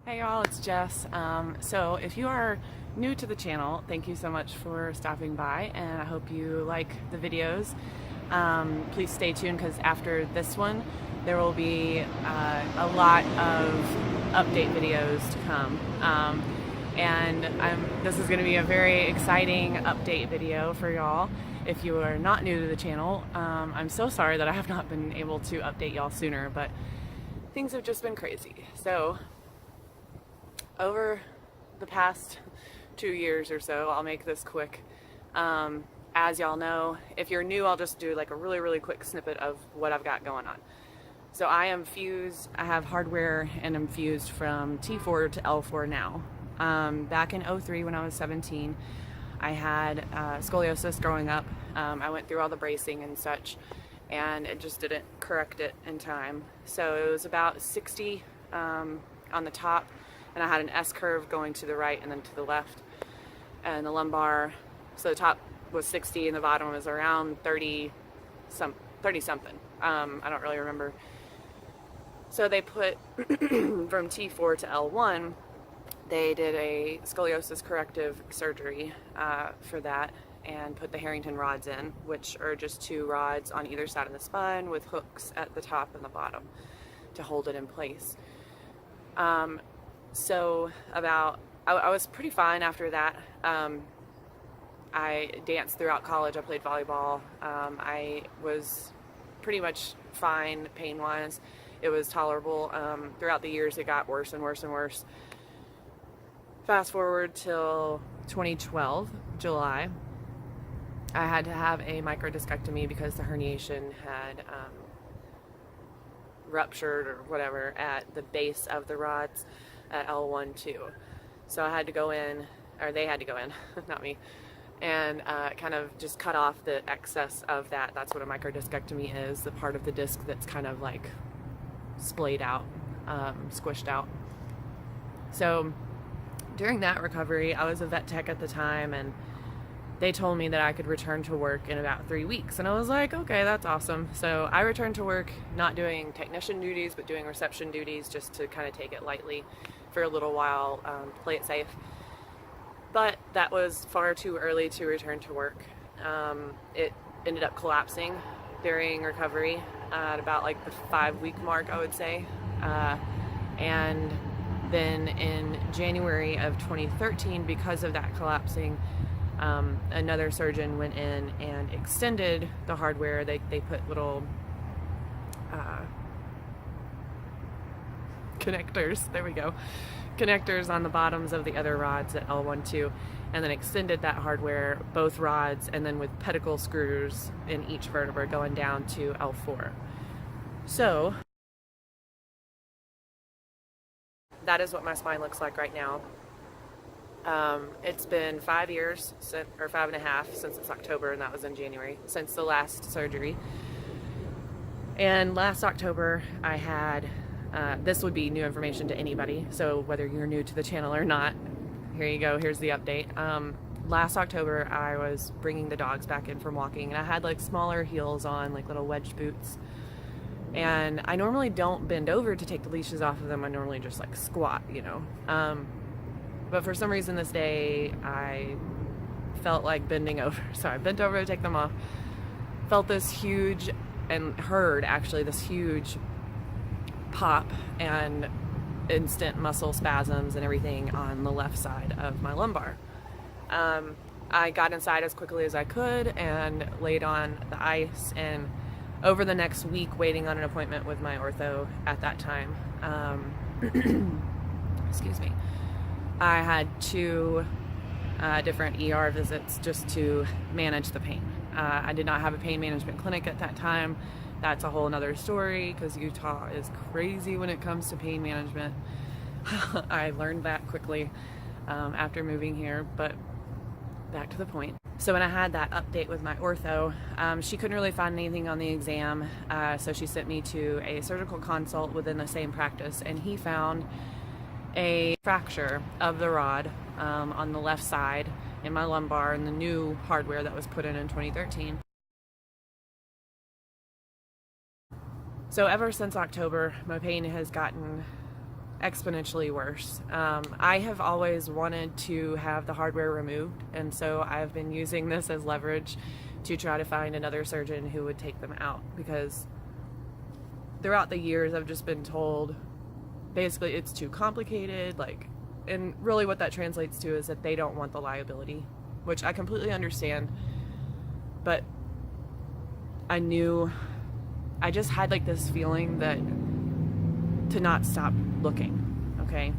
Hey y'all, it's Jess. So if you are new to the channel, thank you so much for stopping by, and I hope you like the videos. Please stay tuned because after this one there will be a lot of update videos to come. This is going to be a very exciting update video for y'all. If you are not new to the channel, I'm so sorry that I have not been able to update y'all sooner, but things have just been crazy. So over the past 2 years or so, I'll make this quick. As y'all know, if you're new, I'll just do like a really quick snippet of what I've got going on. So I am fused, I have hardware and I'm fused from T4 to L4 now. Back in 03 when I was 17, I had scoliosis growing up. I went through all the bracing and such, and it just didn't correct it in time. So it was about 60 on the top, and I had an S curve going to the right and then to the left, and the lumbar, so the top was 60 and the bottom was around 30 something. I don't really remember. So they put from T4 to L1, they did a scoliosis corrective surgery for that and put the Harrington rods in, which are just 2 rods on either side of the spine with hooks at the top and the bottom to hold it in place. So I was pretty fine after that. I danced throughout college. I played volleyball. I was pretty much fine pain-wise. It was tolerable. Throughout the years, it got worse and worse and worse. Fast forward till 2012, July. I had to have a microdiscectomy because the herniation had ruptured or whatever at the base of the rods at L1-2. So I had to go in, or they had to go in, not me, and kind of just cut off the excess of that. That's what a microdiscectomy is, the part of the disc that's kind of like splayed out, squished out. So during that recovery, I was a vet tech at the time, and they told me that I could return to work in about 3 weeks. And I was like, okay, that's awesome. So I returned to work, not doing technician duties, but doing reception duties, just to kind of take it lightly for a little while, play it safe. But that was far too early to return to work. It ended up collapsing during recovery at about like the 5-week mark, I would say. And then in January of 2013, because of that collapsing, another surgeon went in and extended the hardware. They put little connectors, there we go, connectors on the bottoms of the other rods at L1-2, and then extended that hardware, both rods, and then with pedicle screws in each vertebra going down to L4. So that is what my spine looks like right now. It's been 5 years, or 5.5, since it's October, and that was in January, since the last surgery. And last October, I had, this would be new information to anybody, so whether you're new to the channel or not, here you go, here's the update. Last October, I was bringing the dogs back in from walking, and I had like smaller heels on, like little wedge boots. And I normally don't bend over to take the leashes off of them. I normally just like squat, you know. But for some reason this day, I felt like bending over. So I bent over to take them off. Felt this huge, and heard actually this huge pop and instant muscle spasms and everything on the left side of my lumbar. I got inside as quickly as I could and laid on the ice, and over the next week, waiting on an appointment with my ortho at that time, excuse me, I had 2 different ER visits just to manage the pain. I did not have a pain management clinic at that time. That's a whole nother story, because Utah is crazy when it comes to pain management. I learned that quickly after moving here, but back to the point. So when I had that update with my ortho, she couldn't really find anything on the exam, so she sent me to a surgical consult within the same practice, and he found a fracture of the rod on the left side in my lumbar and the new hardware that was put in 2013. So ever since October, my pain has gotten exponentially worse. I have always wanted to have the hardware removed, and so I've been using this as leverage to try to find another surgeon who would take them out, because throughout the years I've just been told basically it's too complicated, and really what that translates to is that they don't want the liability, which I completely understand. But I just had this feeling that to not stop looking, okay?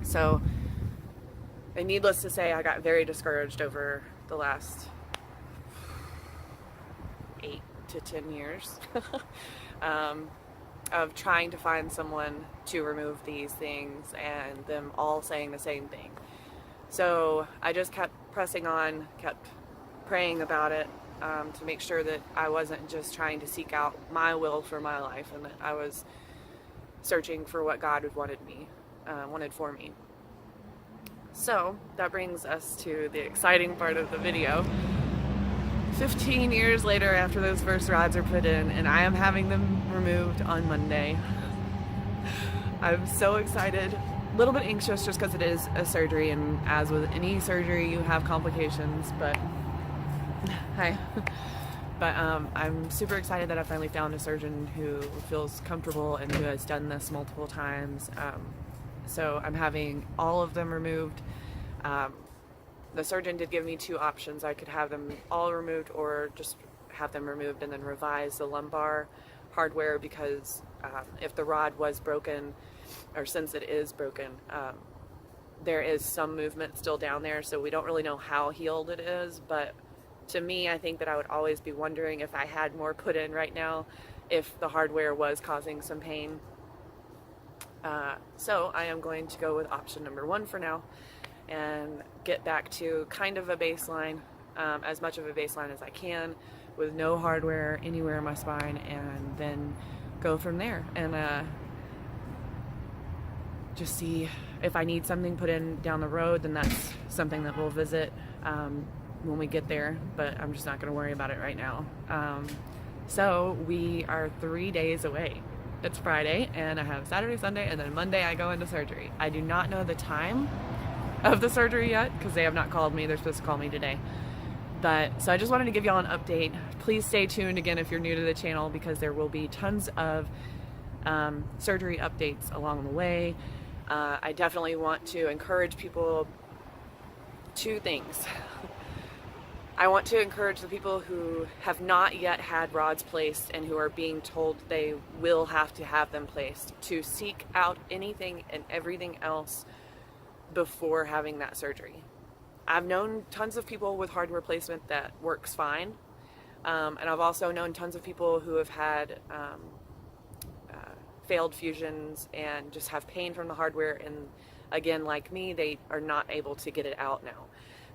So, and needless to say, I got very discouraged over the last 8 to 10 years of trying to find someone to remove these things and them all saying the same thing. So I just kept pressing on, kept praying about it, to make sure that I wasn't just trying to seek out my will for my life, and that I was searching for what God wanted for me. So that brings us to the exciting part of the video. 15 years later, after those first rods are put in, and I am having them removed on Monday. I'm so excited. A little bit anxious just because it is a surgery, and as with any surgery, you have complications, but hi. But I'm super excited that I finally found a surgeon who feels comfortable and who has done this multiple times. So I'm having all of them removed. The surgeon did give me 2 options. I could have them all removed or just have them removed and then revise the lumbar hardware, because if the rod was broken, or since it is broken, there is some movement still down there, so we don't really know how healed it is. But to me, I think that I would always be wondering, if I had more put in right now, if the hardware was causing some pain. So I am going to go with option number 1 for now, and get back to kind of a baseline, as much of a baseline as I can, with no hardware anywhere in my spine, and then go from there, and just see if I need something put in down the road. Then that's something that we'll visit when we get there, but I'm just not going to worry about it right now. So we are 3 days away. It's Friday, and I have Saturday, Sunday, and then Monday I go into surgery. I do not know the time of the surgery yet, because they have not called me. They're supposed to call me today. But so I just wanted to give y'all an update. Please stay tuned again if you're new to the channel, because there will be tons of surgery updates along the way. I definitely want to encourage people 2 things. I want to encourage the people who have not yet had rods placed and who are being told they will have to have them placed, to seek out anything and everything else before having that surgery. I've known tons of people with hardware placement that works fine, and I've also known tons of people who have had failed fusions and just have pain from the hardware, and again, like me, they are not able to get it out now.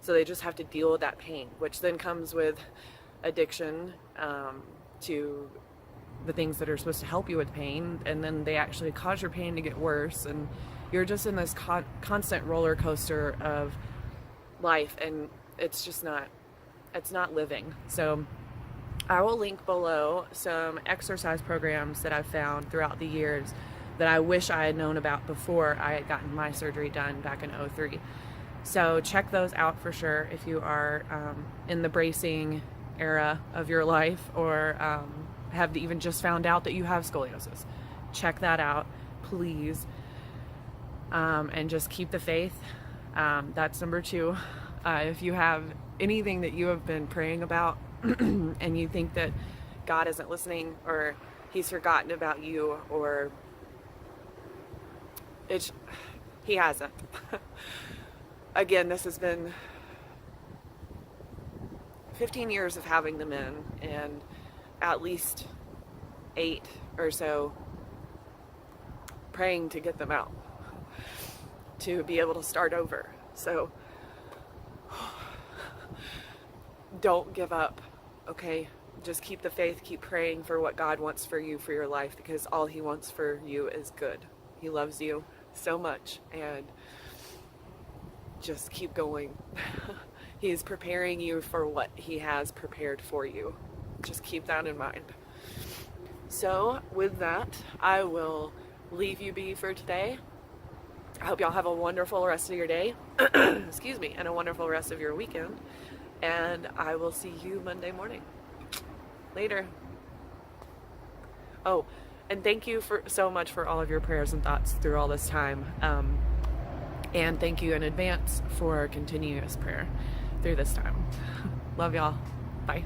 So they just have to deal with that pain, which then comes with addiction to the things that are supposed to help you with pain, and then they actually cause your pain to get worse, and you're just in this constant roller coaster of life, and it's just not, it's not living. So I will link below some exercise programs that I've found throughout the years that I wish I had known about before I had gotten my surgery done back in '03. So check those out for sure if you are in the bracing era of your life, or have even just found out that you have scoliosis. Check that out, please. And just keep the faith. That's number 2. If you have anything that you have been praying about and you think that God isn't listening, or he's forgotten about you, or he hasn't. Again, this has been 15 years of having them in, and at least 8 or so praying to get them out, to be able to start over. So don't give up, okay? Just keep the faith, keep praying for what God wants for you for your life, because all he wants for you is good. He loves you so much, and just keep going. He is preparing you for what he has prepared for you. Just keep that in mind. So with that, I will leave you be for today. I hope y'all have a wonderful rest of your day, excuse me, and a wonderful rest of your weekend. And I will see you Monday morning. Later. Oh, and thank you so much for all of your prayers and thoughts through all this time. And thank you in advance for continuous prayer through this time. Love y'all. Bye.